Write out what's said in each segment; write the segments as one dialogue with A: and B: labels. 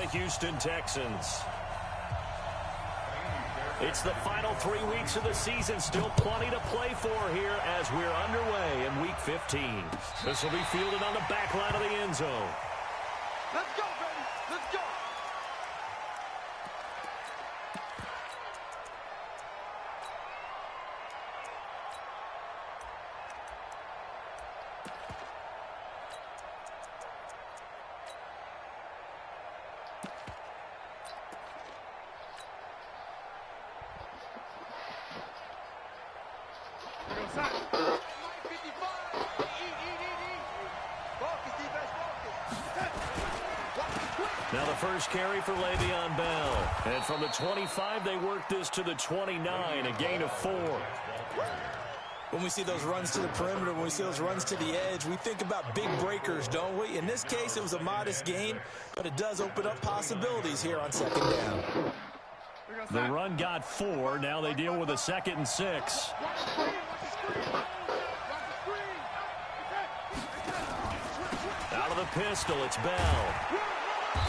A: the Houston Texans. It's the final 3 weeks of the season. Still plenty to play for here as we're underway in Week 15. This will be fielded on the back line of the end zone.
B: Let's go, baby. Let's go.
A: Now the first carry for Le'Veon Bell. And from the 25, they work this to the 29, a gain of 4.
C: When we see those runs to the perimeter, when we see those runs to the edge, we think about big breakers, don't we? In this case, it was a modest gain, but it does open up possibilities here on second down.
A: The run got 4. Now they deal with a 2nd and 6. Out of the pistol, it's Bell.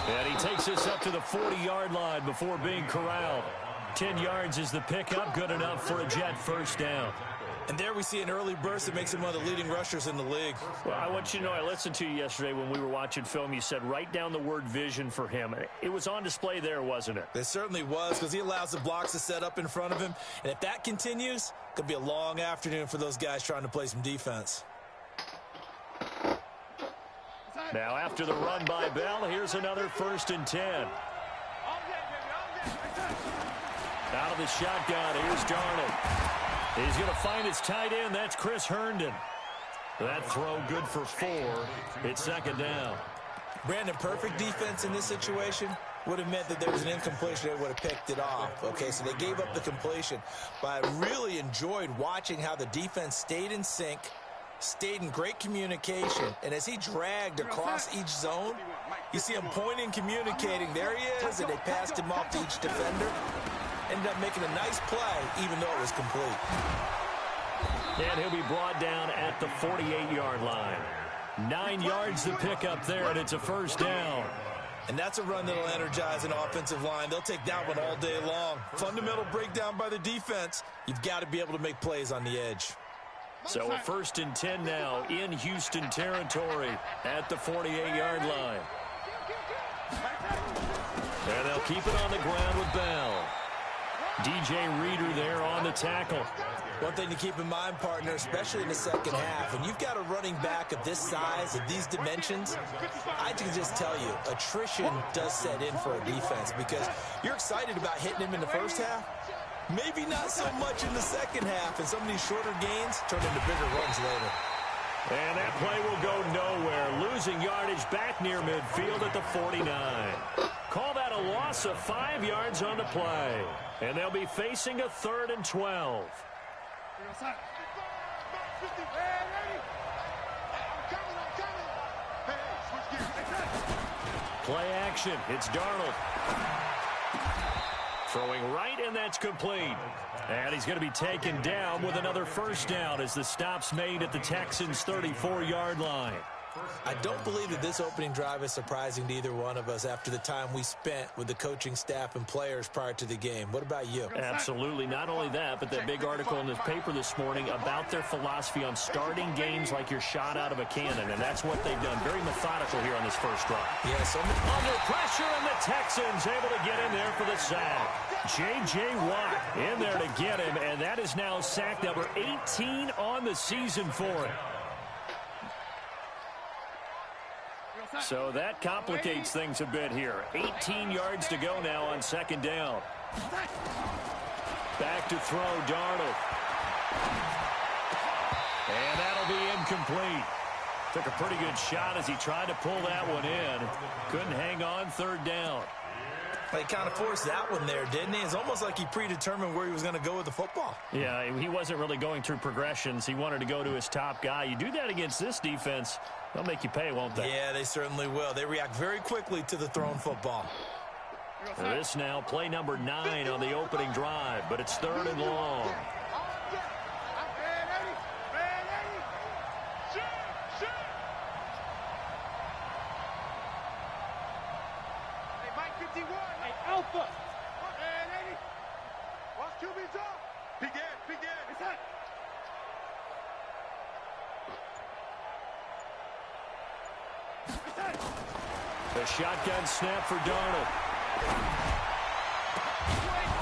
A: And he takes this up to the 40-yard line before being corralled. 10 yards is the pickup, good enough for a Jet first down.
C: And there we see an early burst that makes him one of the leading rushers in the league.
A: Well, I want you to know, I listened to you yesterday when we were watching film. You said write down the word vision for him. It was on display there, wasn't it?
C: It certainly was, because he allows the blocks to set up in front of him. And if that continues, it could be a long afternoon for those guys trying to play some defense.
A: Now after the run by Bell, here's another 1st and 10. Out of the shotgun, here's Darnold. He's going to find his tight end. That's Chris Herndon. That throw good for 4. It's 2nd down.
C: Brandon, perfect defense in this situation would have meant that there was an incompletion. They would have picked it off. Okay, so they gave up the completion. But I really enjoyed watching how the defense stayed in sync, stayed in great communication, and as he dragged across each zone, you see him pointing, communicating. There he is, and they passed him off to each defender. Ended up making a nice play, even though it was complete.
A: And he'll be brought down at the 48-yard line. 9 yards to pick up there, and it's a 1st down.
C: And that's a run that'll energize an offensive line. They'll take that one all day long. Fundamental breakdown by the defense. You've got to be able to make plays on the edge.
A: So a 1st and 10 now in Houston territory at the 48-yard line. And they'll keep it on the ground with Bell. DJ Reader there on the tackle.
C: One thing to keep in mind, partner, especially in the second half, when you've got a running back of this size, of these dimensions, I can just tell you, attrition does set in for a defense because you're excited about hitting him in the first half. Maybe not so much in the second half, and some of these shorter gains turn into bigger runs later.
A: And that play will go nowhere. Losing yardage back near midfield at the 49. Call that a loss of 5 yards on the play. And they'll be facing a 3rd and 12. Play action. It's Darnold. Throwing right, and that's complete. And he's going to be taken down with another 1st down as the stop's made at the Texans' 34-yard line.
C: I don't believe that this opening drive is surprising to either one of us after the time we spent with the coaching staff and players prior to the game. What about you?
A: Absolutely. Not only that, but that big article in the paper this morning about their philosophy on starting games like you're shot out of a cannon, and that's what they've done. Very methodical here on this first drive.
C: Yeah, so
A: under pressure, and the Texans able to get in there for the sack. J.J. Watt in there to get him, and that is now sack number 18 on the season for him. So that complicates things a bit here. 18 yards to go now on 2nd down. Back to throw, Darnold. And that'll be incomplete. Took a pretty good shot as he tried to pull that one in. Couldn't hang on, 3rd down.
C: He kind of forced that one there, didn't he? It's almost like he predetermined where he was going to go with the football.
A: Yeah, he wasn't really going through progressions. He wanted to go to his top guy. You do that against this defense, they'll make you pay, won't they?
C: Yeah, they certainly will. They react very quickly to the thrown football.
A: This now play number 9 on the opening drive, but it's 3rd and long.
B: 51. Hey, Alpha. Hey, lady. Watch QB's up. Begin. It's hot.
A: The shotgun snap for Darnold.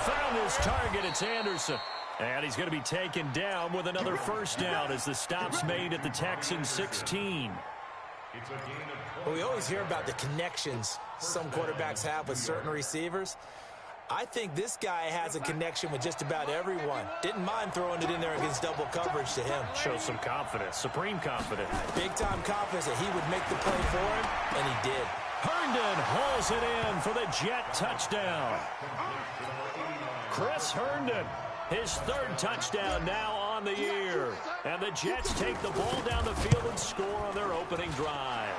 A: Found his target. It's Anderson. And he's going to be taken down with another first down as the stop's made at the Texans 16.
C: Well, we always hear about the connections some quarterbacks have with certain receivers. I think this guy has a connection with just about everyone. Didn't mind throwing it in there against double coverage to him.
A: Shows some confidence, supreme confidence.
C: Big-time confidence that he would make the play for him, and he did.
A: Herndon hauls it in for the Jet touchdown. Chris Herndon, his third touchdown now on the year. And the Jets take the ball down the field and score on their opening drive.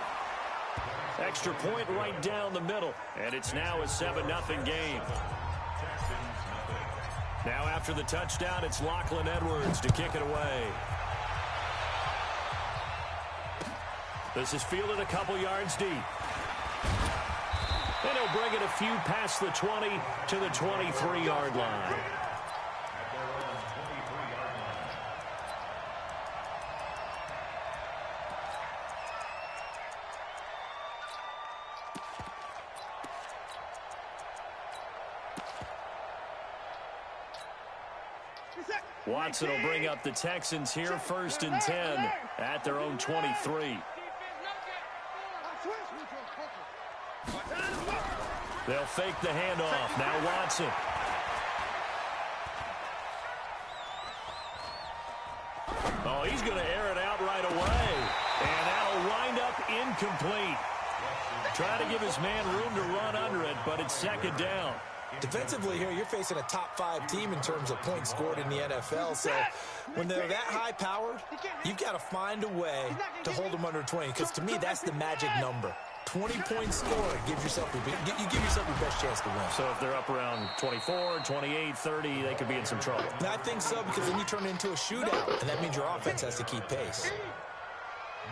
A: Extra point right down the middle, and it's now a 7-0 game. Now after the touchdown, it's Lachlan Edwards to kick it away. This is fielded a couple yards deep. And he'll bring it a few past the 20 to the 23-yard line. Watson will bring up the Texans here, 1st and 10 at their own 23. They'll fake the handoff. Now Watson. Oh, he's going to air it out right away. And that'll wind up incomplete. Trying to give his man room to run under it, but it's 2nd down.
C: Defensively here, you're facing a top-5 team in terms of points scored in the NFL. So when they're that high-powered, you've got to find a way to hold them under 20. Because to me, that's the magic number. 20-point score gives yourself you give yourself your best chance to win.
A: So if they're up around 24, 28, 30, they could be in some trouble.
C: And I think so, because then you turn it into a shootout, and that means your offense has to keep pace.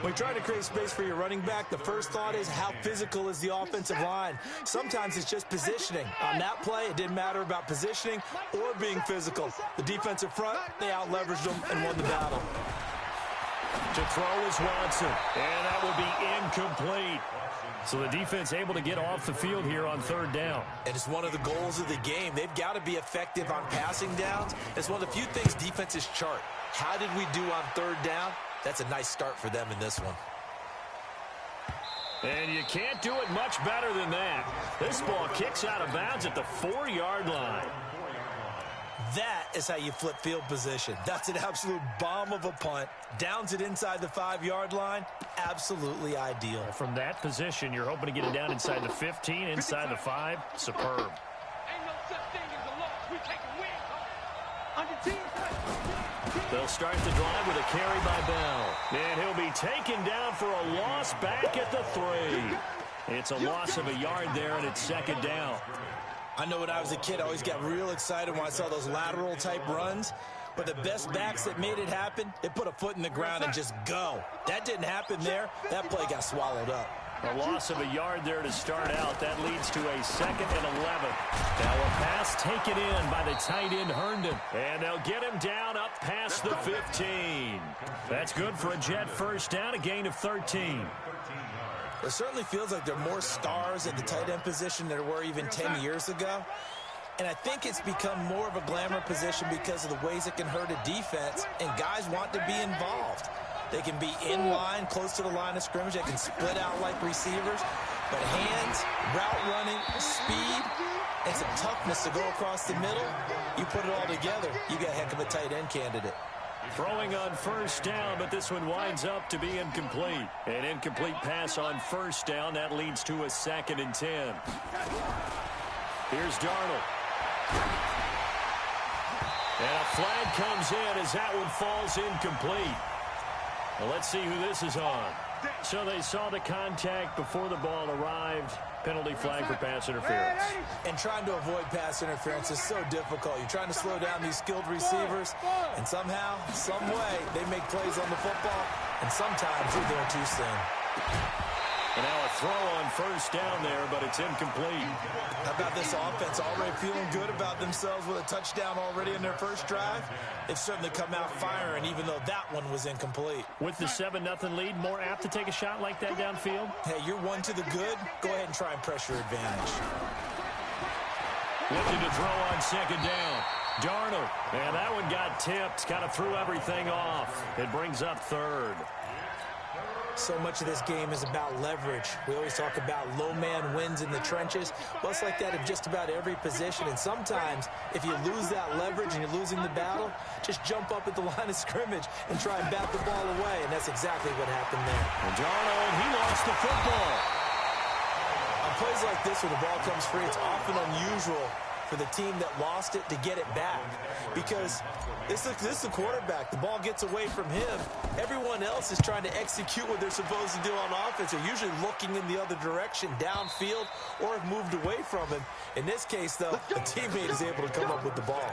C: When you try to create space for your running back, the first thought is how physical is the offensive line. Sometimes it's just positioning. On that play, it didn't matter about positioning or being physical. The defensive front, they out-leveraged them and won the battle.
A: To throw is Watson, and that will be incomplete. So the defense able to get off the field here on 3rd down.
C: And it's one of the goals of the game. They've got to be effective on passing downs. It's one of the few things defenses chart. How did we do on 3rd down? That's a nice start for them in this one.
A: And you can't do it much better than that. This ball kicks out of bounds at the 4-yard line.
C: That is how you flip field position. That's an absolute bomb of a punt. Downs it inside the 5-yard line. Absolutely ideal.
A: From that position, you're hoping to get it down inside the 15, inside the 5. Superb.
B: Ain't no such thing as a loss. We take a win. On your team.
A: They'll start the drive with a carry by Bell. And he'll be taken down for a loss back at the 3. It's a loss of a yard there, and it's 2nd down.
C: I know when I was a kid, I always got real excited when I saw those lateral-type runs. But the best backs that made it happen, they put a foot in the ground and just go. That didn't happen there. That play got swallowed up.
A: A loss of a yard there to start out. That leads to a 2nd and 11. Now a pass taken in by the tight end Herndon. And they'll get him down up past the 15. That's good for a Jet first down, a gain of 13.
C: It certainly feels like there are more stars at the tight end position than there were even 10 years ago. And I think it's become more of a glamour position because of the ways it can hurt a defense, and guys want to be involved. They can be in line, close to the line of scrimmage. They can split out like receivers. But hands, route running, speed, and some toughness to go across the middle, you put it all together, you got a heck of a tight end candidate.
A: Throwing on first down, but this one winds up to be incomplete. An incomplete pass on first down. That leads to a 2nd and 10. Here's Darnold. And a flag comes in as that one falls incomplete. Well, let's see who this is on. So they saw the contact before the ball arrived. Penalty flag for pass interference.
C: And trying to avoid pass interference is so difficult. You're trying to slow down these skilled receivers, and somehow, some way, they make plays on the football, and sometimes you're there too soon.
A: And now a throw on first down there, but it's incomplete.
C: How about this offense already feeling good about themselves with a touchdown already in their first drive? They've certainly come out firing, even though that one was incomplete.
A: With the 7-0 lead, more apt to take a shot like that downfield?
C: Hey, you're one to the good. Go ahead and try and pressure advantage.
A: Looking to throw on second down. Darnold. And that one got tipped. Kind of threw everything off. It brings up third.
C: So much of this game is about leverage. We always talk about low man wins in the trenches. Well, it's like that in just about every position. And sometimes, if you lose that leverage and you're losing the battle, just jump up at the line of scrimmage and try and bat the ball away. And that's exactly what happened there.
A: And Darnold, he lost the football.
C: On plays like this where the ball comes free, it's often unusual for the team that lost it to get it back. Because this is the quarterback. The ball gets away from him. Everyone else is trying to execute what they're supposed to do on offense. They're usually looking in the other direction, downfield, or have moved away from him. In this case, though, a teammate is able to come up with the ball.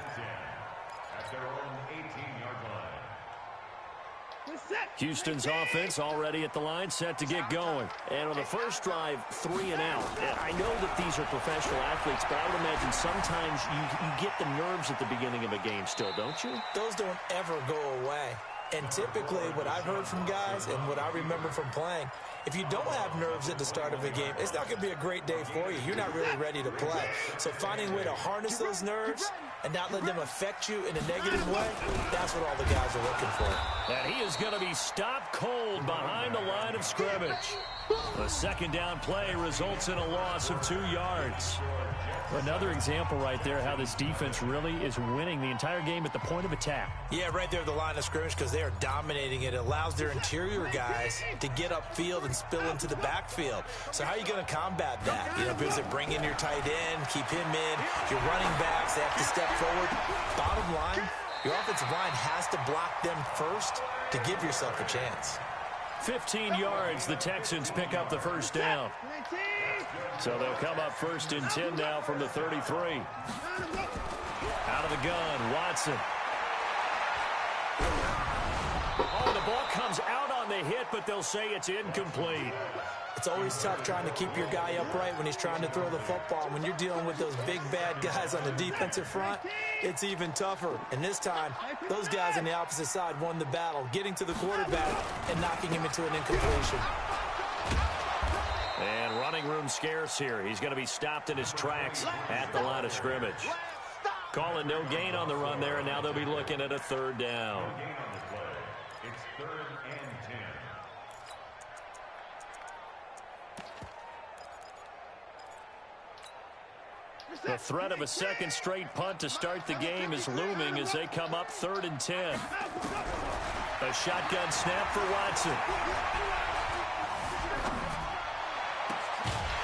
A: Houston's offense already at the line, set to get going. And on the first drive, 3 and out. And I know that these are professional athletes, but I would imagine sometimes you get the nerves at the beginning of a game still, don't you?
C: Those don't ever go away. And typically, what I've heard from guys and what I remember from playing, if you don't have nerves at the start of a game, it's not going to be a great day for you. You're not really ready to play. So finding a way to harness those nerves and not let them affect you in a negative way, that's what all the guys are looking for.
A: And he is going to be stopped cold behind the line of scrimmage. The second down play results in a loss of 2 yards. Another example right there how this defense really is winning the entire game at the point of attack.
C: Yeah, right there at the line of scrimmage because they are dominating it. It allows their interior guys to get upfield and spill into the backfield. So how are you going to combat that? You know, because they bring in your tight end, keep him in. Your running backs, they have to step forward. Bottom line, your offensive line has to block them first to give yourself a chance.
A: 15 yards, the Texans pick up the first down. So they'll come up first and 10 now from the 33. Out of the gun, Watson. Oh, the ball comes out on the hit, but they'll say it's incomplete.
C: It's always tough trying to keep your guy upright when he's trying to throw the football. When you're dealing with those big, bad guys on the defensive front, it's even tougher. And this time, those guys on the opposite side won the battle, getting to the quarterback and knocking him into an incompletion.
A: And running room scarce here. He's going to be stopped in his tracks at the line of scrimmage. Calling no gain on the run there, and now they'll be looking at a third down.
B: It's 3rd and 10.
A: The threat of a second straight punt to start the game is looming as they come up 3rd and 10. A shotgun snap for Watson.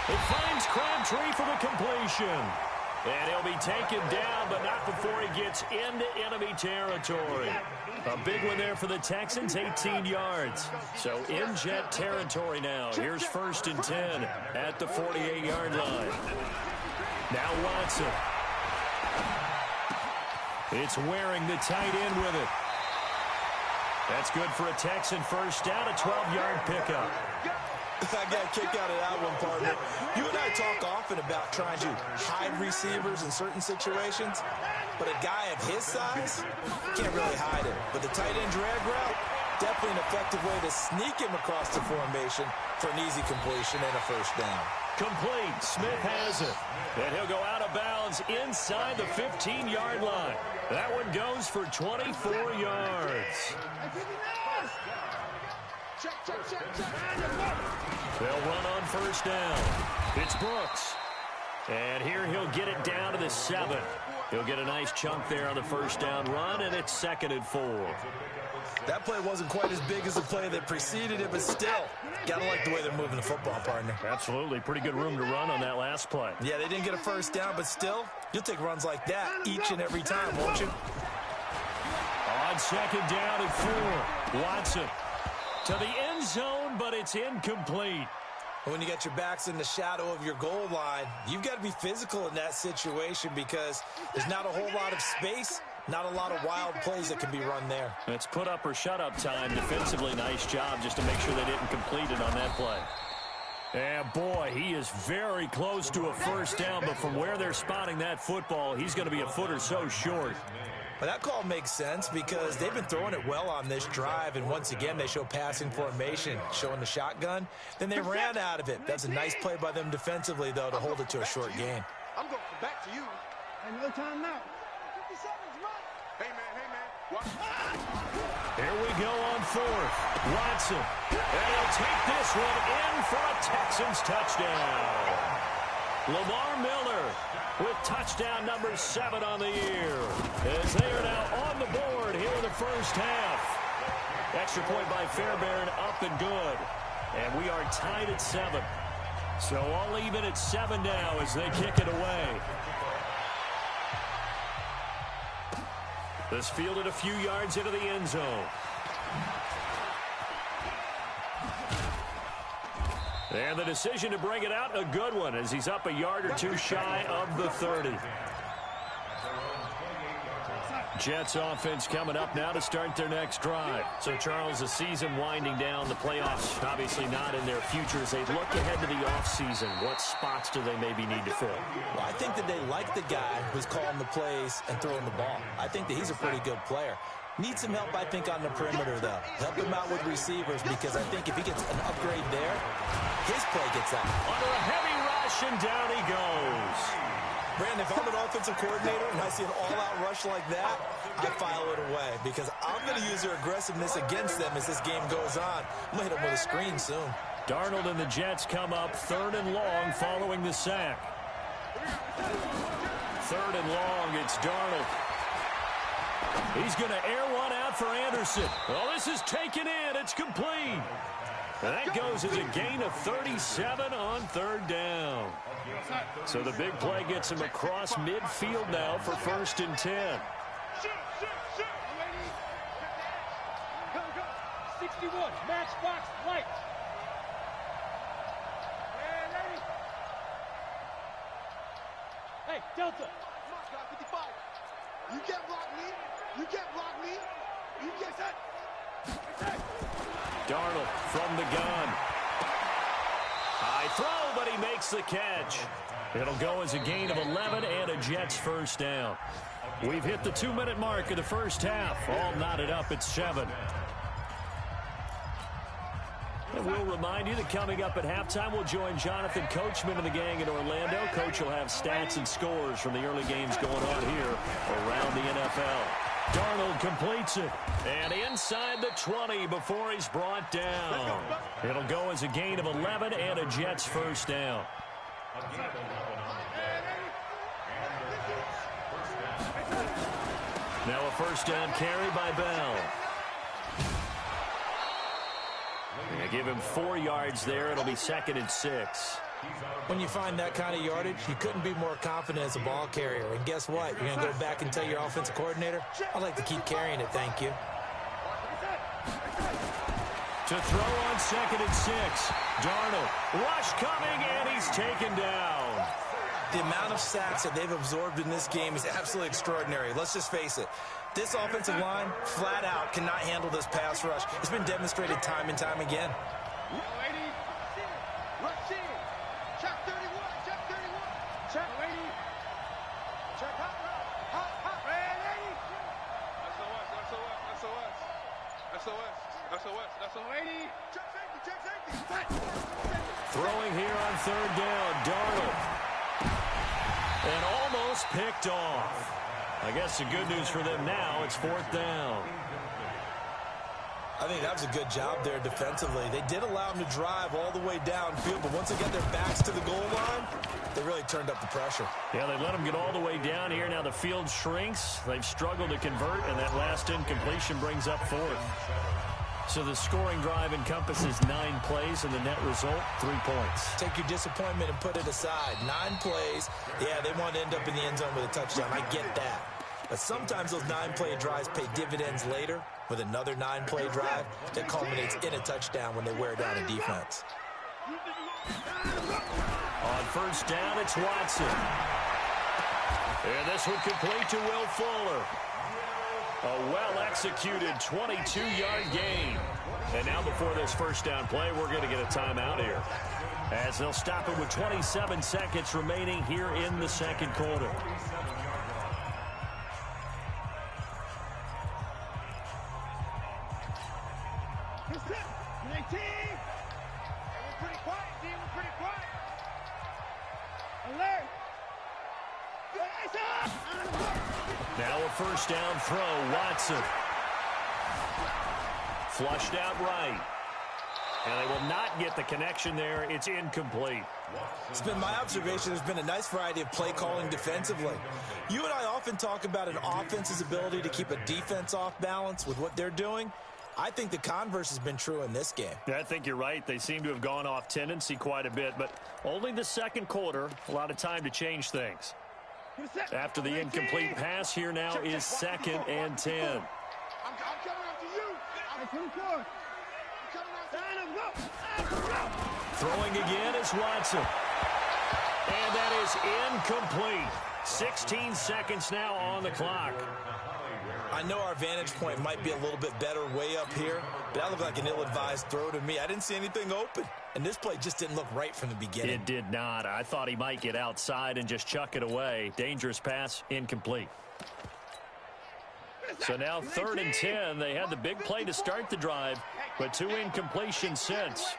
A: It finds Crabtree for the completion. And he'll be taken down, but not before he gets into enemy territory. A big one there for the Texans, 18 yards. So in jet territory now. Here's 1st and 10 at the 48-yard line. Now Watson. It's wearing the tight end with it. That's good for a Texan first down, a 12-yard pickup.
C: I got a kick out of that one, partner. You and I talk often about trying to hide receivers in certain situations, but a guy of his size can't really hide him. But the tight end drag route, definitely an effective way to sneak him across the formation for an easy completion and a first down.
A: Complete. Smith has it. And he'll go out of bounds inside the 15-yard line. That one goes for 24 yards. They'll run on first down. It's Brooks. And here he'll get it down to the 7. He'll get a nice chunk there on the first down run, and it's 2nd and 4.
C: That play wasn't quite as big as the play that preceded it, but still, gotta like the way they're moving the football, partner.
A: Absolutely. Pretty good room to run on that last play.
C: Yeah, they didn't get a first down, but still, you'll take runs like that each and every time, won't you?
A: On 2nd down and 4. Watson to the end zone, but it's incomplete.
C: When you got your backs in the shadow of your goal line, you've got to be physical in that situation because there's not a whole lot of space, not a lot of wild plays that can be run there.
A: It's put up or shut up time defensively. Nice job just to make sure they didn't complete it on that play. And boy, he is very close to a first down, but from where they're spotting that football, he's going to be a foot or so short.
C: Well, that call makes sense because they've been throwing it well on this drive, and once again, they show passing formation, showing the shotgun. Then they ran out of it. That's a nice play by them defensively, though, to hold it to a short gain.
B: I'm going back to you.
D: Another timeout.
B: 50 seconds, run. Hey, man. What?
A: Here we go on fourth. Watson. And he'll take this one in for a Texans touchdown. Lamar Miller with touchdown number 7 on the year, as they are now on the board here in the first half. Extra point by Fairbairn, up and good. And we are tied at 7. So all even at 7 now as they kick it away. This fielded a few yards into the end zone. And the decision to bring it out, a good one, as he's up a yard or two shy of the 30. Jets offense coming up now to start their next drive. So, Charles, the season winding down, the playoffs obviously not in their future. As they look ahead to the offseason, what spots do they maybe need to fill?
C: Well, I think that they like the guy who's calling the plays and throwing the ball. I think that he's a pretty good player. Needs some help, I think, on the perimeter, though. Help him out with receivers, because I think if he gets an upgrade there, his play gets out.
A: Under a heavy rush, and down he goes.
C: Brandon, if I'm an offensive coordinator and I see an all-out rush like that, I file it away, because I'm going to use their aggressiveness against them as this game goes on. I'm going to hit them with a screen soon.
A: Darnold and the Jets come up 3rd and long following the sack. 3rd and long, it's Darnold. He's going to air one out for Anderson. Well, this is taken in. It's complete. And that goes as a gain of 37 on 3rd down. So the big play gets him across midfield now for 1st and 10.
D: Go. 61, matchbox light. Hey, Delta.
B: 55. You can't block me. You can't block me. You get that.
A: Darnold from the gun. High throw, but he makes the catch. It'll go as a gain of 11 and a Jets first down. We've hit the 2-minute mark of the first half. All knotted up at 7. And we'll remind you that coming up at halftime, we'll join Jonathan Coachman and the gang in Orlando. Coach will have stats and scores from the early games going on here around the NFL. Darnold completes it. And inside the 20 before he's brought down. It'll go as a gain of 11 and a Jets first down. Now a first down carry by Bell. They give him 4 yards there. It'll be 2nd and 6.
C: When you find that kind of yardage, you couldn't be more confident as a ball carrier. And guess what? You're going to go back and tell your offensive coordinator, I'd like to keep carrying it, thank you.
A: To throw on 2nd and 6. Darnold. Rush coming, and he's taken down.
C: The amount of sacks that they've absorbed in this game is absolutely extraordinary. Let's just face it. This offensive line, flat out, cannot handle this pass rush. It's been demonstrated time and time again.
B: Check 31. Check 31. Check 80. Check hot. SOS. Check safety.
A: Throwing here on 3rd down. Darnold. And almost picked off. I guess the good news for them now, it's 4th down.
C: I think that was a good job there defensively. They did allow them to drive all the way downfield, but once they got their backs to the goal line, they really turned up the pressure.
A: Yeah, they let them get all the way down here. Now the field shrinks. They've struggled to convert, and that last incompletion brings up 4th. So the scoring drive encompasses 9 plays, and the net result, 3 points.
C: Take your disappointment and put it aside. 9 plays. Yeah, they want to end up in the end zone with a touchdown. I get that. But sometimes those 9-play drives pay dividends later with another 9-play drive that culminates in a touchdown when they wear down a defense.
A: On 1st down, it's Watson. And this one complete to Will Fuller. A well-executed 22-yard gain. And now before this first down play, we're going to get a timeout here, as they'll stop it with 27 seconds remaining here in the second quarter. Now a first down throw, Watson. Flushed out right. And they will not get the connection there. It's incomplete.
C: It's been my observation there's been a nice variety of play calling defensively. You and I often talk about an offense's ability to keep a defense off balance with what they're doing. I think the converse has been true in this game.
A: I think you're right. They seem to have gone off tendency quite a bit, but only the second quarter, a lot of time to change things. After the incomplete pass, here now is 2nd and 10.
B: I'm coming after you.
A: Throwing again is Watson. And that is incomplete. 16 seconds now on the clock.
C: I know our vantage point might be a little bit better way up here, but that looked like an ill-advised throw to me. I didn't see anything open, and this play just didn't look right from the beginning.
A: It did not. I thought he might get outside and just chuck it away. Dangerous pass, incomplete. So now 3rd and 10. They had the big play to start the drive, but 2 incompletions since.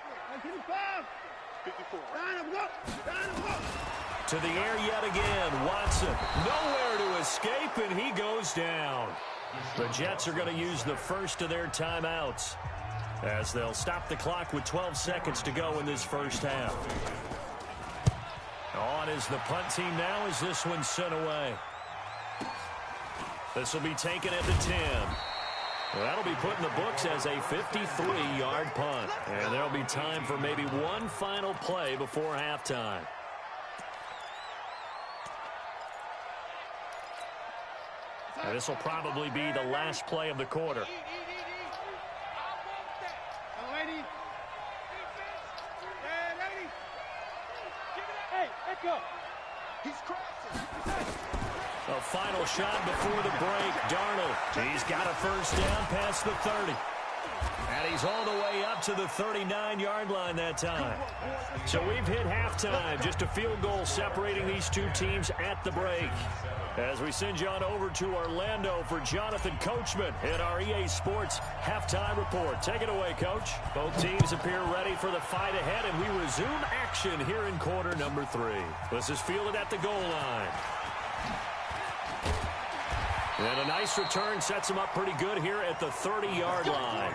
A: To the air yet again. Watson nowhere to escape, and he goes down. The Jets are going to use the first of their timeouts, as they'll stop the clock with 12 seconds to go in this first half. On is the punt team now as this one's sent away. This will be taken at the 10. Well, that'll be put in the books as a 53-yard punt. And there'll be time for maybe one final play before halftime. Now, this will probably be the last play of the quarter. A final shot before the break. Darnold, he's got a first down past the 30. And he's all the way up to the 39-yard line that time. So we've hit halftime. Just a field goal separating these two teams at the break. As we send you on over to Orlando for Jonathan Coachman in our EA Sports Halftime Report. Take it away, Coach. Both teams appear ready for the fight ahead, and we resume action here in quarter number 3. This is fielded at the goal line. And a nice return sets him up pretty good here at the 30-yard line.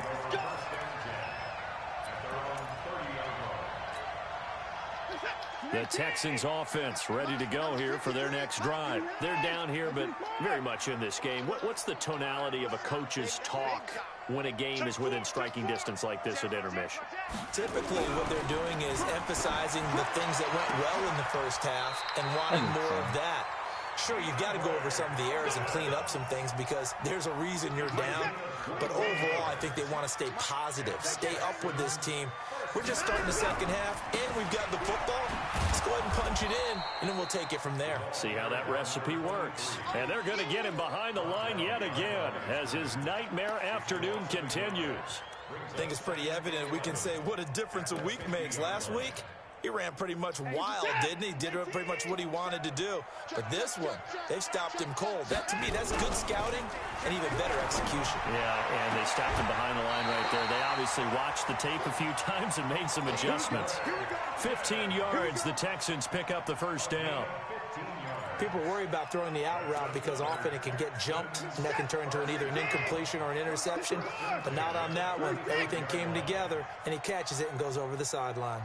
A: The Texans offense ready to go here for their next drive. They're down here, but very much in this game. What's the tonality of a coach's talk when a game is within striking distance like this at intermission?
C: Typically, what they're doing is emphasizing the things that went well in the first half and wanting more of that. Sure, you've got to go over some of the errors and clean up some things because there's a reason you're down. But overall, I think they want to stay positive, stay up with this team. We're just starting the second half, and we've got the football. Let's go ahead and punch it in, and then we'll take it from there.
A: See how that recipe works. And they're going to get him behind the line yet again as his nightmare afternoon continues.
C: I think it's pretty evident we can say what a difference a week makes. Last week, he ran pretty much wild, didn't he? Did pretty much what he wanted to do. But this one, they've stopped him cold. That, to me, that's good scouting and even better execution.
A: Yeah, and they stopped him behind the line right there. They obviously watched the tape a few times and made some adjustments. 15 yards, the Texans pick up the first down.
C: People worry about throwing the out route because often it can get jumped, and that can turn into either an incompletion or an interception. But not on that one. Everything came together, and he catches it and goes over the sideline.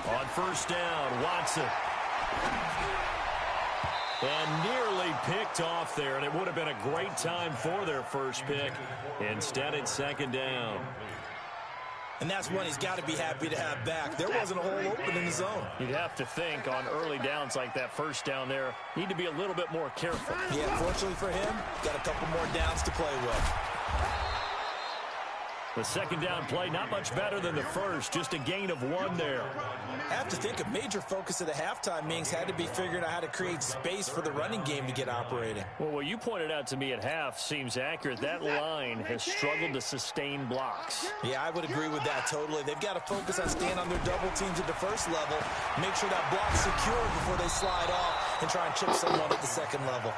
A: On first down, Watson. And nearly picked off there, and it would have been a great time for their first pick. Instead, it's second down.
C: And that's one he's got to be happy to have back. There wasn't a hole open in the zone.
A: You'd have to think on early downs like that first down there, need to be a little bit more careful.
C: Yeah, fortunately for him, got a couple more downs to play with.
A: The second down play, not much better than the first, just a gain of 1 there.
C: I have to think a major focus of the halftime meetings had to be figuring out how to create space for the running game to get operating.
A: Well, what you pointed out to me at half seems accurate. That line has struggled to sustain blocks.
C: Yeah, I would agree with that totally. They've got to focus on staying on their double teams at the first level, make sure that block's secure before they slide off and try and chip someone at the second level.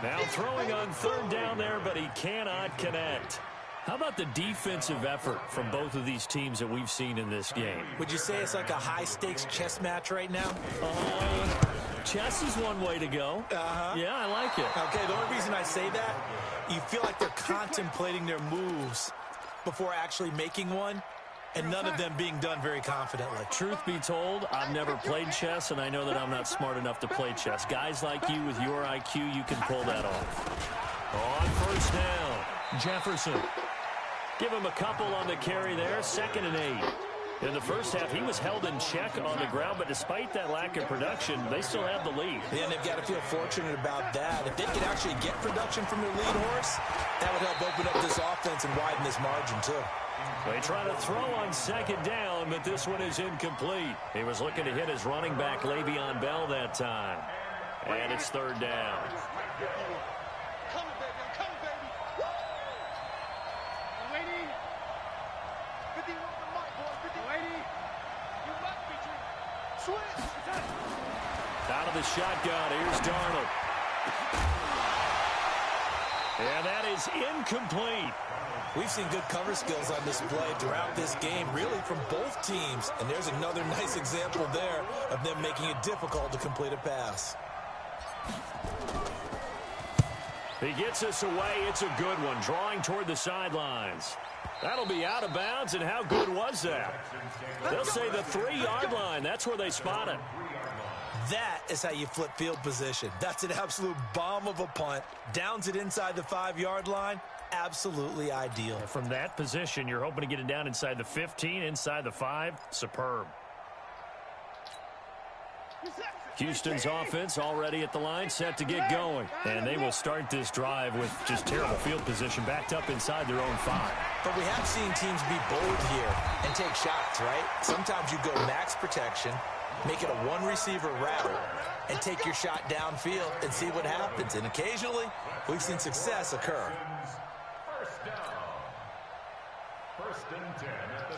A: Now throwing on third down there, but he cannot connect. How about the defensive effort from both of these teams that we've seen in this game?
C: Would you say it's like a high-stakes chess match right now?
A: Chess is one way to go. Yeah, I like it.
C: Okay, the only reason I say that, you feel like they're contemplating their moves before actually making one, and none of them being done very confidently.
A: Truth be told, I've never played chess, and I know that I'm not smart enough to play chess. Guys like you with your IQ, you can pull that off. On first down, Jefferson. Give him a couple on the carry there, 2nd and 8. In the first half, he was held in check on the ground, but despite that lack of production, they still have the lead.
C: Yeah, and they've got to feel fortunate about that. If they could actually get production from their lead horse, that would help open up this offense and widen this margin, too.
A: They try to throw on 2nd down, but this one is incomplete. He was looking to hit his running back, Le'Veon Bell, that time. And it's 3rd down. Out of the shotgun, here's Darnold. And that is incomplete.
C: We've seen good cover skills on display throughout this game, really from both teams. And there's another nice example there of them making it difficult to complete a pass.
A: He gets us away. It's a good one, drawing toward the sidelines. That'll be out of bounds, and how good was that? They'll say the 3-yard line. That's where they spot it.
C: That is how you flip field position. That's an absolute bomb of a punt. Downs it inside the 5-yard line. Absolutely ideal.
A: From that position, you're hoping to get it down inside the 15, inside the 5. Superb. Houston's offense already at the line, set to get going. And they will start this drive with just terrible field position, backed up inside their own 5.
C: But we have seen teams be bold here and take shots, right? Sometimes you go max protection, make it a one-receiver route, and take your shot downfield and see what happens. And occasionally, we've seen success occur.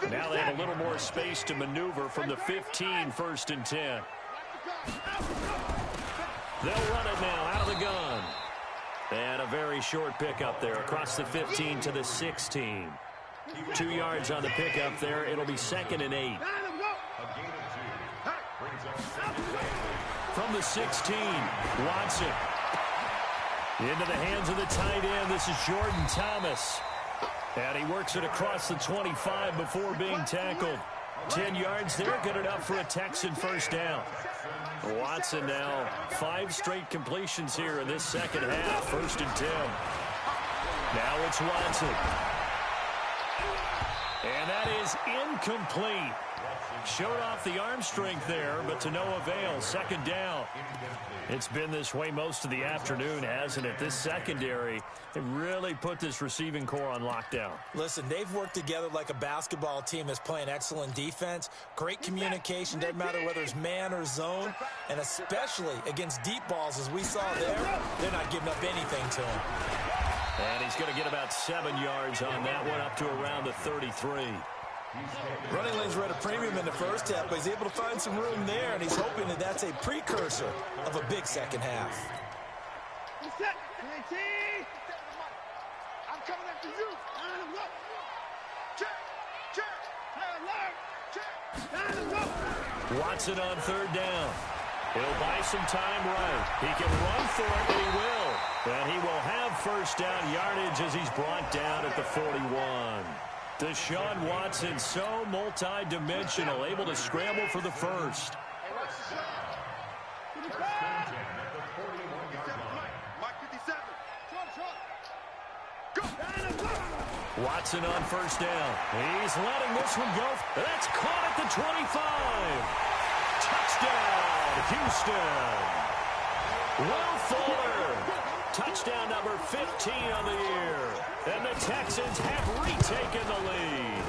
A: Now they have a little more space to maneuver from the 15, 1st and 10. They'll run it now out of the gun. And a very short pickup there across the 15 to the 16. 2 yards on the pickup there. It'll be 2nd and 8. From the 16, Watson. Into the hands of the tight end. This is Jordan Thomas. And he works it across the 25 before being tackled. 10 yards there, good enough for a Texan 1st down. Watson now 5 straight completions here in this second half. 1st and 10. Now it's Watson. And that is incomplete. Showed off the arm strength there, but to no avail. 2nd down. It's been this way most of the afternoon, hasn't it? This secondary, it really put this receiving core on lockdown.
C: Listen, they've worked together like a basketball team that's playing excellent defense. Great communication, doesn't matter whether it's man or zone. And especially against deep balls, as we saw there, they're not giving up anything to him.
A: And he's going to get about 7 yards on that one, up to around the 33.
C: Running lanes were at a premium in the first half, but he's able to find some room there, and he's hoping that that's a precursor of a big second half.
B: I'm coming after you.
A: Watson on 3rd down. He'll buy some time right. He can run for it, and he will. And he will have 1st down yardage as he's brought down at the 41. Deshaun Watson, so multi-dimensional, able to scramble for the 1st. Watson on 1st down. He's letting this one go. That's caught at the 25. Touchdown, Houston. Will Fuller Touchdown number 15 on the year. And the Texans have retaken the lead.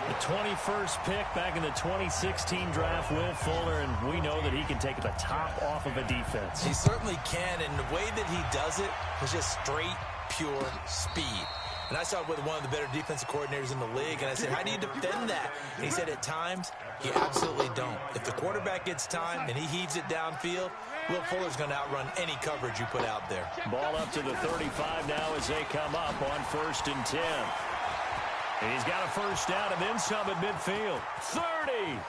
A: The 21st pick back in the 2016 draft, Will Fuller, and we know that he can take the top off of a defense.
C: He certainly can, and the way that he does it is just straight, pure speed. And I saw it with one of the better defensive coordinators in the league, and I said, how do you defend that? And he said, at times, you absolutely don't. If the quarterback gets time and he heaves it downfield, Will Fuller's going to outrun any coverage you put out there.
A: Ball up to the 35 now as they come up on 1st and 10. And he's got a first down and then some at midfield. 30,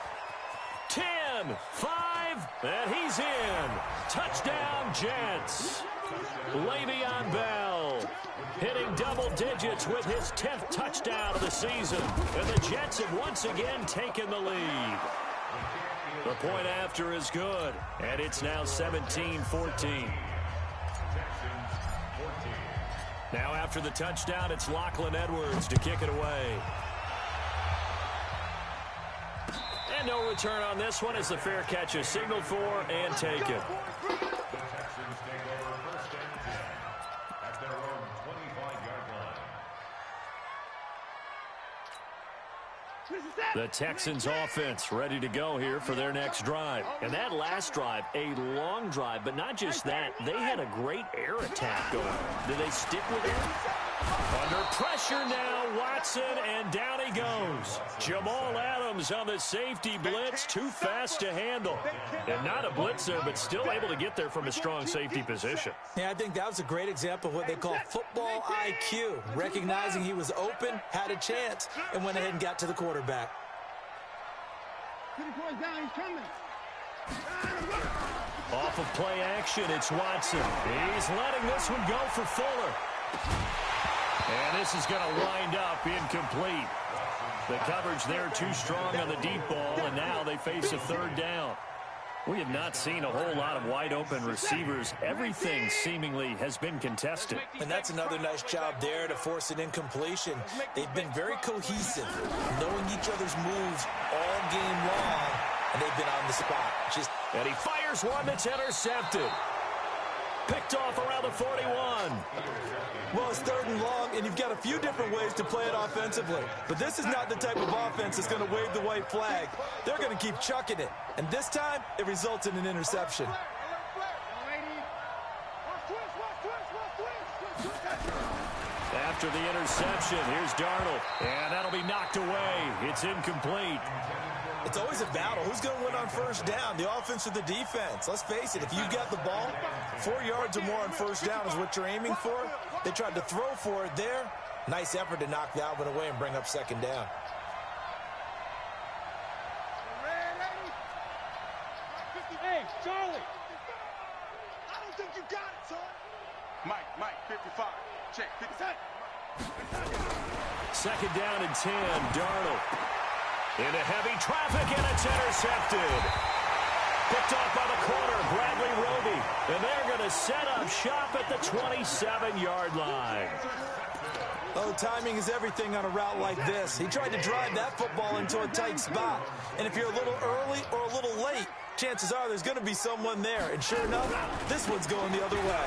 A: 10, 5, and he's in. Touchdown, Jets. Le'Veon Bell hitting double digits with his 10th touchdown of the season. And the Jets have once again taken the lead. The point after is good, and it's now 17-14. Now after the touchdown, it's Lachlan Edwards to kick it away. And no return on this one as the fair catch is signaled for and taken. The Texans offense ready to go here for their next drive. And that last drive, a long drive, but not just that. They had a great air attack going. Do they stick with it? Under pressure now, Watson, and down he goes. Jamal Adams on the safety blitz, too fast to handle. And not a blitzer, but still able to get there from a strong safety position.
C: Yeah, I think that was a great example of what they call football IQ. Recognizing he was open, had a chance, and went ahead and got to the quarterback.
A: Off of play action, it's Watson. He's letting this one go for Fuller. And this is going to wind up incomplete. The coverage there too strong on the deep ball, and now they face a third down. We have not seen a whole lot of wide-open receivers. Everything seemingly has been contested.
C: And that's another nice job there to force an incompletion. They've been very cohesive, knowing each other's moves all game long, and they've been on the spot.
A: And he fires one that's intercepted. Picked off around the 41.
C: Well, it's 3rd and long, and you've got a few different ways to play it offensively. But this is not the type of offense that's going to wave the white flag. They're going to keep chucking it. And this time, it results in an interception.
A: After the interception, here's Darnold. And that'll be knocked away. It's incomplete.
C: It's always a battle. Who's going to win on first down, the offense or the defense? Let's face it, if you've got the ball, 4 yards or more on first down is what you're aiming for. They tried to throw for it there. Nice effort to knock that one away and bring up 2nd down.
D: Hey, Charlie!
B: I don't think you got it, son. Mike, 55. Check, 57.
A: 2nd down and 10, Darnold. Into heavy traffic, and it's intercepted. Picked off by the corner, Bradley Roby. And they're going to set up shop at the 27-yard line.
C: Oh, timing is everything on a route like this. He tried to drive that football into a tight spot. And if you're a little early or a little late, chances are there's going to be someone there. And sure enough, this one's going the other way.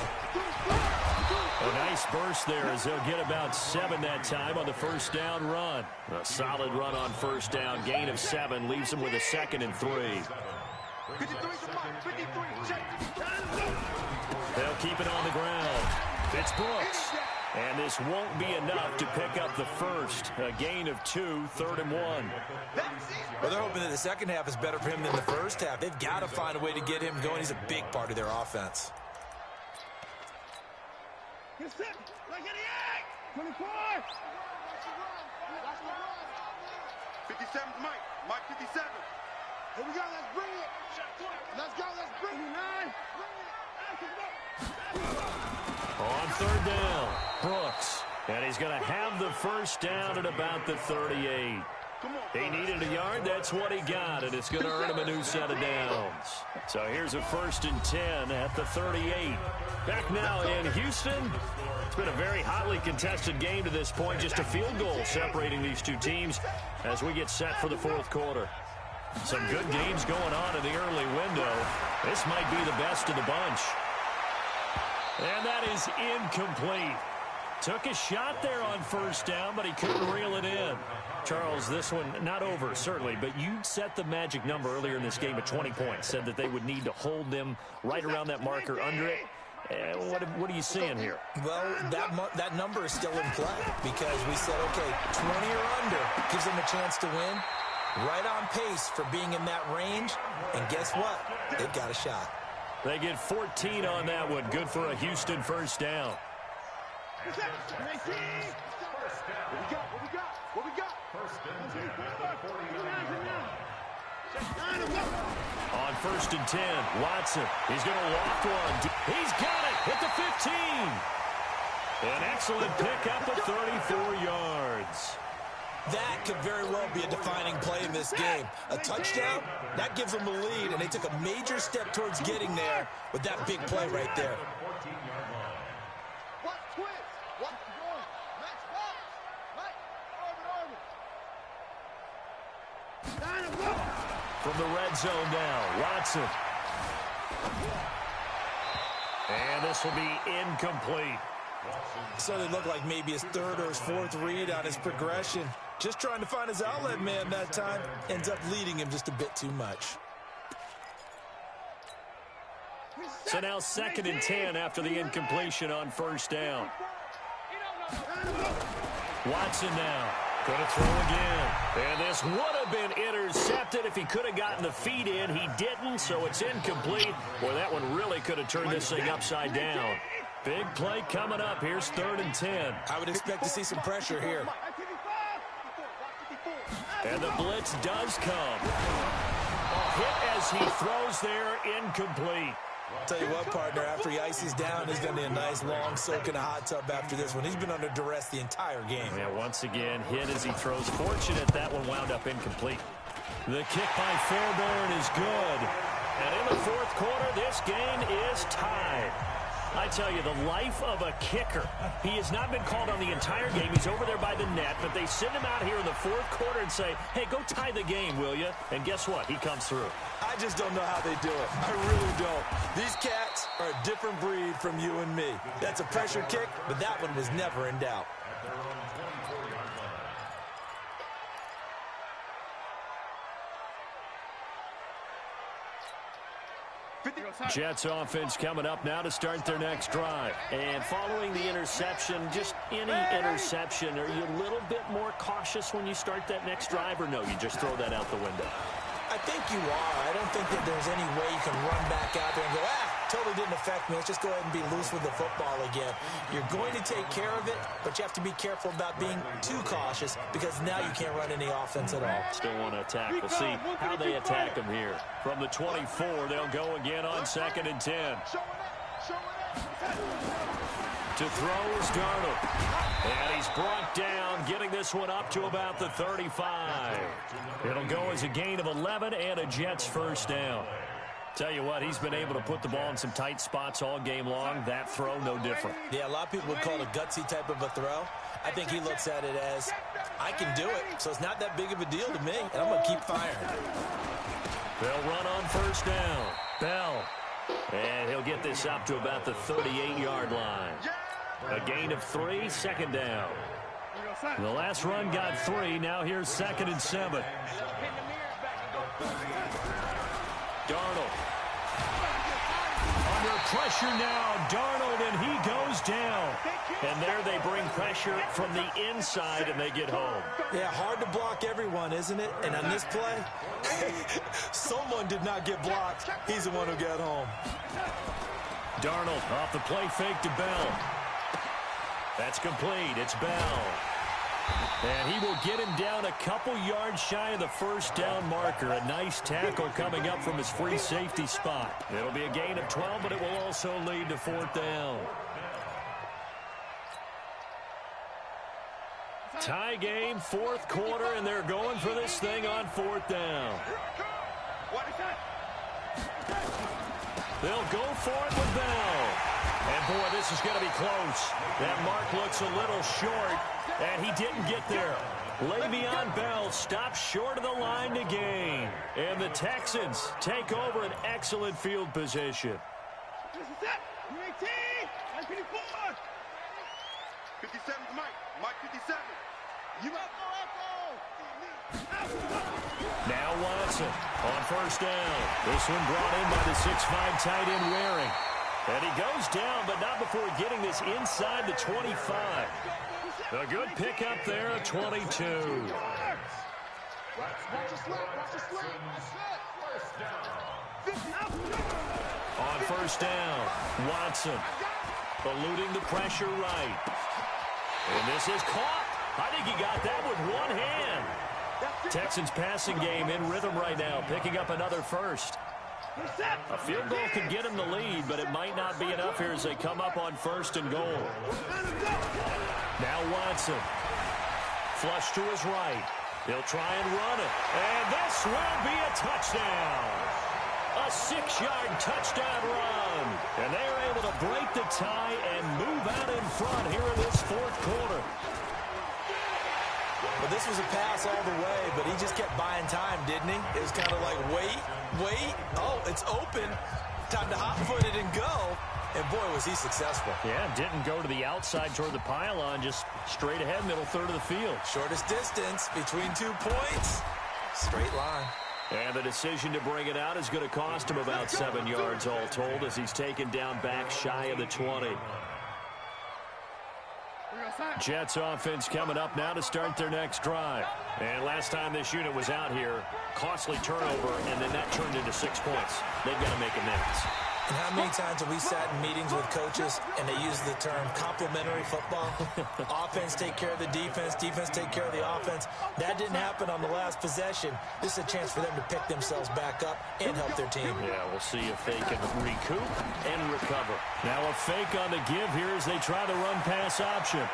A: A nice burst there as they'll get about 7 that time on the first down run. A solid run on first down. Gain of 7 leaves them with a 2nd and 3. They'll keep it on the ground. It's Brooks. And this won't be enough to pick up the first. A gain of 2, 3rd and 1.
C: Well, they're hoping that the second half is better for him than the first half. They've got to find a way to get him going. He's a big part of their offense.
D: 24!
B: 57's Mike 57. Here we go, let's bring it. Let's go, let's bring it.
A: On 3rd down, Brooks. And he's going to have the first down at about the 38. He needed a yard. That's what he got, and it's going to earn him a new set of downs. So here's a 1st and 10 at the 38. Back now in Houston. It's been a very hotly contested game to this point. Just a field goal separating these two teams as we get set for the 4th quarter. Some good games going on in the early window. This might be the best of the bunch. And that is incomplete. Took a shot there on first down, but he couldn't reel it in. Charles, this one not over, certainly, but you set the magic number earlier in this game at 20 points. Said that they would need to hold them right around that marker under it. What are you seeing here?
C: Well, that number is still in play because we said, okay, 20 or under gives them a chance to win. Right on pace for being in that range. And guess what? They've got a shot.
A: They get 14 on that one. Good for a Houston first down.
B: What we got?
A: On first and 10, Watson. He's going to loft one. He's got it at the 15. An excellent pickup of 34 yards.
C: That could very well be a defining play in this game. A touchdown, that gives them a lead, and they took a major step towards getting there with that big play right there.
A: From the red zone now, Watson. And this will be incomplete.
C: So it looked like maybe his third or his fourth read on his progression. Just trying to find his outlet man that time. Ends up leading him just a bit too much.
A: So now 2nd and 10 after the incompletion on first down. Watson now. Going to throw again. And this would have been intercepted if he could have gotten the feet in. He didn't, so it's incomplete. Boy, that one really could have turned this thing upside down. Big play coming up. Here's 3rd and 10.
C: I would expect to see some pressure here.
A: And the blitz does come. A hit as he throws there, incomplete.
C: Tell you what, partner, after he ices down, he's going to be a nice long soak in a hot tub after this one. He's been under duress the entire game.
A: Yeah, once again, hit as he throws. Fortunate that one wound up incomplete. The kick by Fairbairn is good. And in the 4th quarter, this game is tied. I tell you, the life of a kicker. He has not been called on the entire game. He's over there by the net, but they send him out here in the 4th quarter and say, hey, go tie the game, will you? And guess what? He comes through.
C: I just don't know how they do it. I really don't. These cats are a different breed from you and me. That's a pressure kick, but that one was never in doubt.
A: Jets offense coming up now to start their next drive. And following the interception, just any interception, are you a little bit more cautious when you start that next drive, or no, you just throw that out the window?
C: I think you are. I don't think that there's any way you can run back out there and go, totally didn't affect me. Let's just go ahead and be loose with the football again. You're going to take care of it, but you have to be careful about being too cautious because now you can't run any offense at all.
A: Still want to attack. We'll see how they attack them here. From the 24, they'll go again on 2nd and 10. To throw is Darnold. And he's brought down, getting this one up to about the 35. It'll go as a gain of 11 and a Jets first down. Tell you what, he's been able to put the ball in some tight spots all game long. That throw, no different.
C: Yeah, a lot of people would call it a gutsy type of a throw. I think he looks at it as, I can do it, so it's not that big of a deal to me, and I'm going to keep firing.
A: They'll run on first down. Bell. And he'll get this up to about the 38-yard line. A gain of 3, 2nd down. The last run got 3. Now here's 2nd and 7. Darnold. Under pressure now, Darnold, and he goes down. And there they bring pressure from the inside, and they get home.
C: Yeah, hard to block everyone, isn't it? And on this play, someone did not get blocked. He's the one who got home.
A: Darnold off the play fake to Bell. That's complete. It's Bell. And he will get him down a couple yards shy of the first down marker. A nice tackle coming up from his free safety spot. It'll be a gain of 12, but it will also lead to 4th down. Tie game, 4th quarter, and they're going for this thing on 4th down. They'll go for it with Bell. And, boy, this is going to be close. That mark looks a little short, and he didn't get there. Le'Veon Bell stops short of the line to gain. And the Texans take over an excellent field position.
B: This is it. 18. 54. 57's Mike. Mike 57. You up,
A: Now Watson on first down. This one brought in by the 6'5" tight end Waring. And he goes down, but not before getting this inside the 25. A good pickup there at 22.
B: Watch your slap. Watch your slap.
A: On first down, Watson eluding the pressure right. And this is caught. I think he got that with one hand. Texans passing game in rhythm right now, picking up another first. A field goal could get him the lead, but it might not be enough here as they come up on first and goal. Now Watson. Flush to his right. He'll try and run it. And this will be a touchdown. A 6-yard touchdown run. And they are able to break the tie and move out in front here in this fourth quarter.
C: Well, this was a pass all the way, but he just kept buying time, didn't he? It was kind of like, wait. Oh, it's open. Time to hot-foot it and go. And, boy, was he successful.
A: Yeah, didn't go to the outside toward the pylon, just straight ahead, middle third of the field.
C: Shortest distance between 2 points. Straight line.
A: And the decision to bring it out is going to cost him about 7 yards all told as he's taken down back shy of the 20. Jets offense coming up now to start their next drive. And last time this unit was out here, costly turnover, and then that turned into 6 points. They've got to make amends.
C: And how many times have we sat in meetings with coaches and they use the term complementary football? Offense take care of the defense, defense take care of the offense. That didn't happen on the last possession. This is a chance for them to pick themselves back up and help their team.
A: Yeah, we'll see if they can recoup and recover. Now a fake on the give here as they try the run-pass option.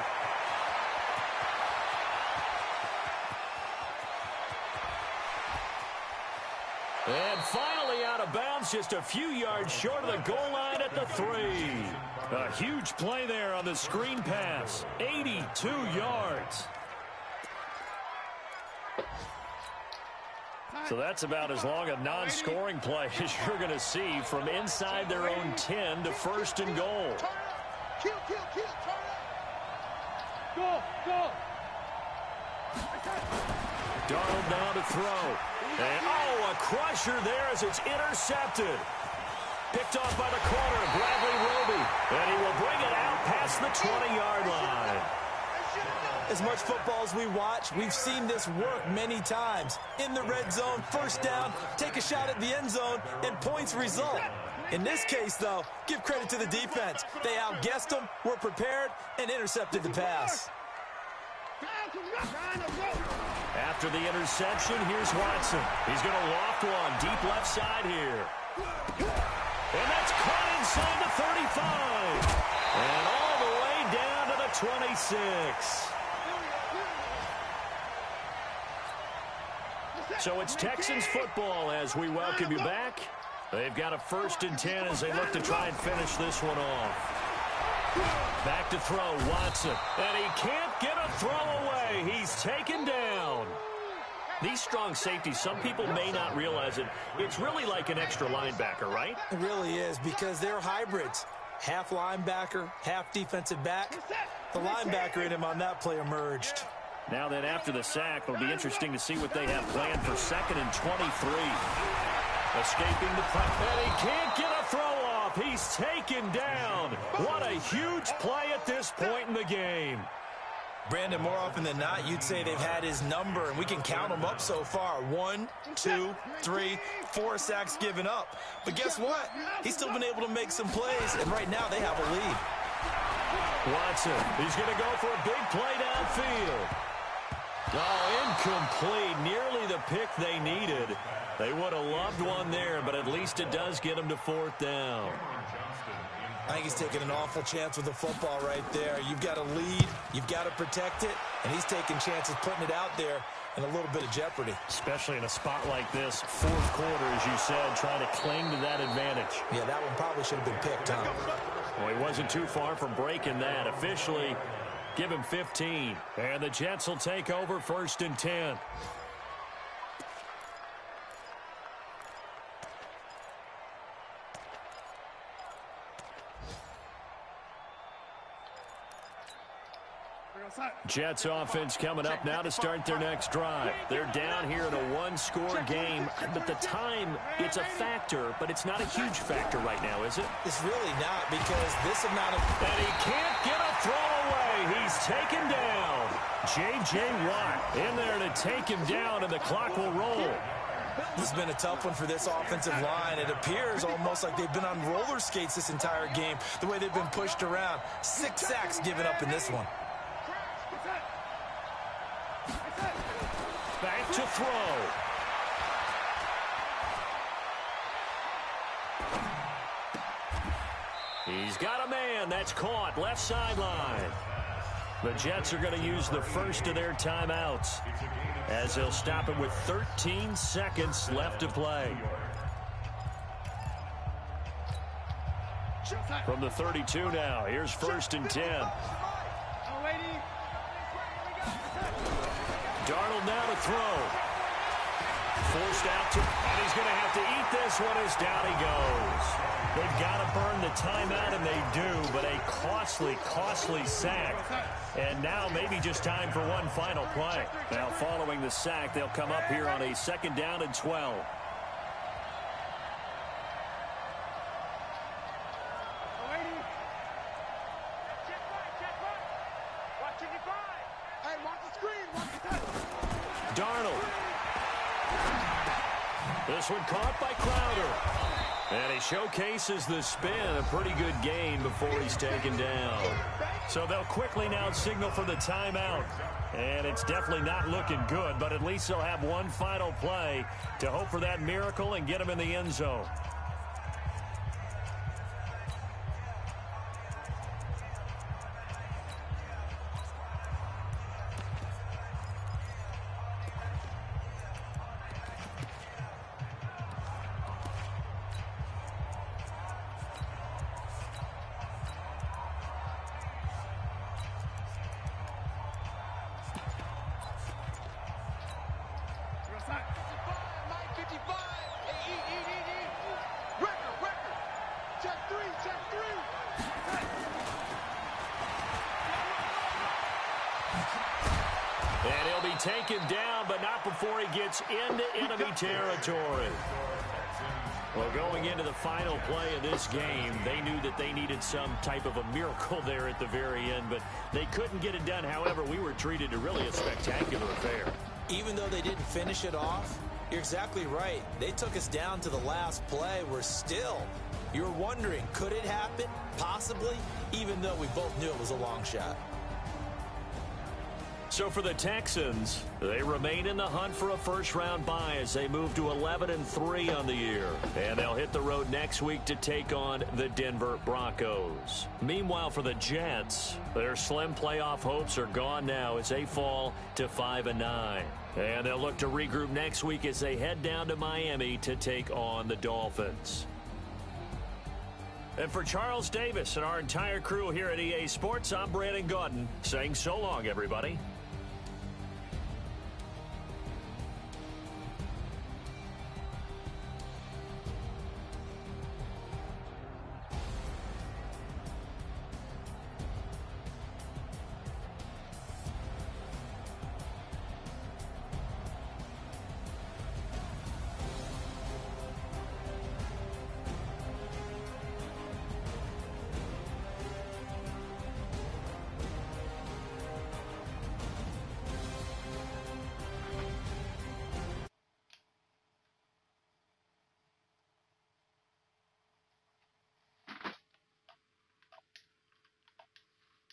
A: And finally out of bounds, just a few yards short of the goal line at the 3. A huge play there on the screen pass. 82 yards. So that's about as long a non-scoring play as you're going to see from inside their own 10 to first and goal.
B: Kill, turn it.
D: Go.
A: Darnold now to throw. And, a crusher there as it's intercepted. Picked off by the corner, Bradley Roby. And he will bring it out past the 20-yard line.
C: As much football as we watch, we've seen this work many times. In the red zone, first down, take a shot at the end zone, and points result. In this case, though, give credit to the defense. They outguessed them, were prepared, and intercepted the pass.
A: After the interception, here's Watson. He's going to loft one deep left side here. And that's caught inside the 35. And all the way down to the 26. So it's Texans football as we welcome you back. They've got a 1st and 10 as they look to try and finish this one off. Back to throw, Watson. And he can't get a throw away. He's taken down. These strong safeties, some people may not realize it. It's really like an extra linebacker, right?
C: It really is, because they're hybrids. Half linebacker, half defensive back. The linebacker in him on that play emerged.
A: Now then, after the sack, it'll be interesting to see what they have planned for 2nd and 23. Escaping the pressure, and he can't get a throw off. He's taken down. What a huge play at this point in the game.
C: Brandon, more often than not, you'd say they've had his number, and we can count them up so far. 1, 2, 3, 4 sacks given up. But guess what? He's still been able to make some plays, and right now they have a lead.
A: Watson, he's going to go for a big play downfield. Oh, incomplete. Nearly the pick they needed. They would have loved one there, but at least it does get them to 4th down.
C: I think he's taking an awful chance with the football right there. You've got a lead, you've got to protect it, and he's taking chances putting it out there in a little bit of jeopardy.
A: Especially in a spot like this, 4th quarter, as you said, trying to cling to that advantage.
C: Yeah, that one probably should have been picked, huh?
A: Well, he wasn't too far from breaking that. Officially, give him 15. And the Jets will take over 1st and 10. Jets offense coming up now to start their next drive. They're down here in a one-score game, but the time, it's a factor, but it's not a huge factor right now, is it?
C: It's really not, because this amount of...
A: And he can't get a throw away. He's taken down. J.J. Watt in there to take him down, and the clock will roll.
C: This has been a tough one for this offensive line. It appears almost like they've been on roller skates this entire game, the way they've been pushed around. 6 sacks given up in this one.
A: Back to throw. He's got a man. That's caught. Left sideline. The Jets are going to use the first of their timeouts, as they'll stop it with 13 seconds left to play. From the 32 now, here's 1st and 10. Darnold now to throw. Forced out to, and he's going to have to eat this one as down he goes. They've got to burn the timeout, and they do, but a costly, costly sack. And now maybe just time for one final play. Now following the sack, they'll come up here on a 2nd down and 12. Darnold. This one caught by Crowder. And he showcases the spin. A pretty good gain before he's taken down. So they'll quickly now signal for the timeout. And it's definitely not looking good, but at least they'll have one final play to hope for that miracle and get him in the end zone. And he'll be taken down, but not before he gets into enemy territory. Well, going into the final play of this game, they knew that they needed some type of a miracle there at the very end, but they couldn't get it done. However, we were treated to really a spectacular affair.
C: Even though they didn't finish it off, you're exactly right. They took us down to the last play. We're still, you're wondering, could it happen? Possibly, even though we both knew it was a long shot.
A: So for the Texans, they remain in the hunt for a first-round bye as they move to 11-3 on the year. And they'll hit the road next week to take on the Denver Broncos. Meanwhile, for the Jets, their slim playoff hopes are gone now as they fall to 5-9. And they'll look to regroup next week as they head down to Miami to take on the Dolphins. And for Charles Davis and our entire crew here at EA Sports, I'm Brandon Gaudin saying so long, everybody.